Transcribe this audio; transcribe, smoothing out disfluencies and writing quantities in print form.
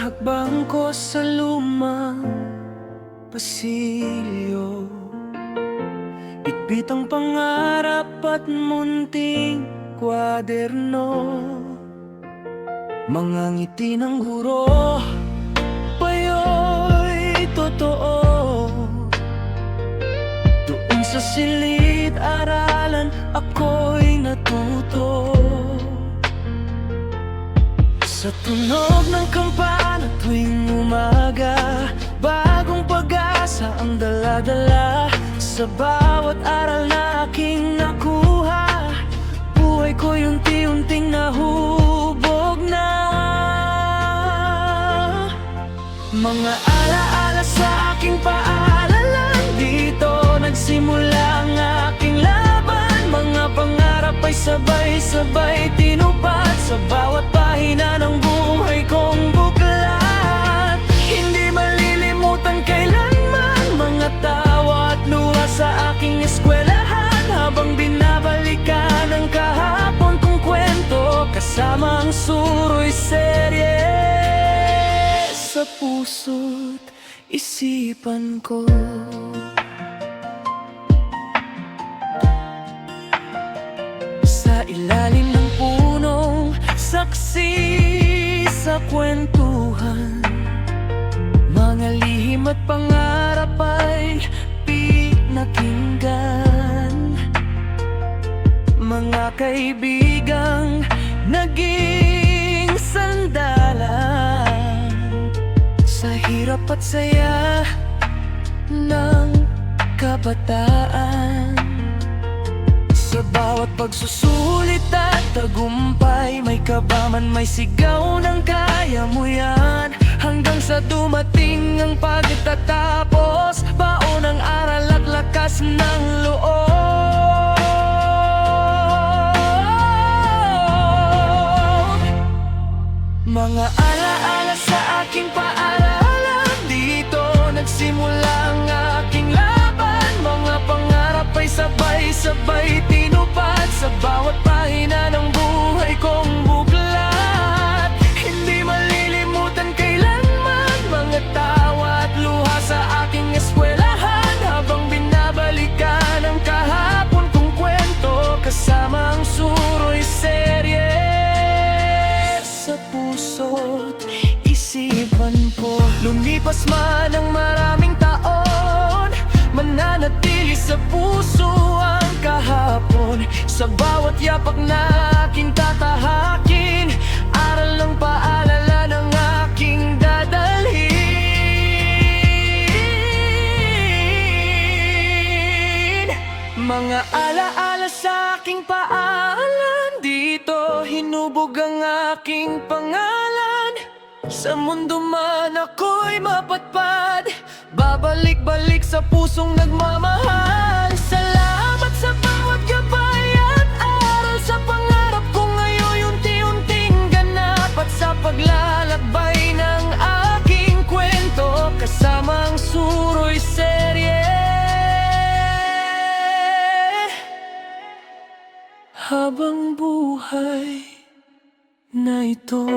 Hakbang ko sa lumang pasilyo, bitbit ang pangarap at munting kwaderno. Mga ngiti ng guro, payo'y totoo. Doon sa silid-aralan ako'y natuto. Sa tunog ng kampana tuwing umaga, bagong pag-asa ang dala-dala. Sa bawat aral na aking nakuha, buhay ko'y unti-unting nahubog na. Mga alaala sa aking paaralan, dito nagsimula ang aking laban. Mga pangarap ay sabay-sabay tinupad sa bawat pahina ng buhay kong buklat. Hindi malilimutan kailanman mga tawa at luha sa aking eskwelahan, habang binabalikan ang kahapon kong kwento kasama ang suro'y serye sa puso't isipan ko. Sa ilalim ng punong saksi sa kwentuhan, mga lihim at pangarap ay pinakinggan. Mga kaibigang naging sandalan sa hirap at saya ng kabataan. Sa bawat pagsusulit at tagumpay, may kabaman, may sigaw ng kaya mo yan. Hanggang sa dumating ang pagtatapos, baon ng aral at lakas ng loob. Mga alaala sa aking paaralan, dito nagsimula ang aking laban. Mga pangarap ay sabay-sabay tinupad sa bawat pahina ng buhay kong buklat. Hindi malilimutan kailanman mga tawa at luha sa aking eskwelahan, habang binabalikan ang kahapon kong kwento kasama ang suro'y serye sa puso't isipan ko. Lumipas man ang maraming taon, mananatili sa puso ang kahapon. Sa bawat yapak na aking tatahakin, aral ng paalala ng aking dadalhin. Mga alaala sa aking paalan, dito hinubog ang aking pangalan. Sa mundo man ako'y mapatpad, babalik-balik sa pusong nagmamahal. Salamat sa bawat gabay at aral, sa pangarap ko ngayon'y unti-unting ganap. At sa paglalakbay ng aking kwento kasama ang suro'y serye habang buhay na ito.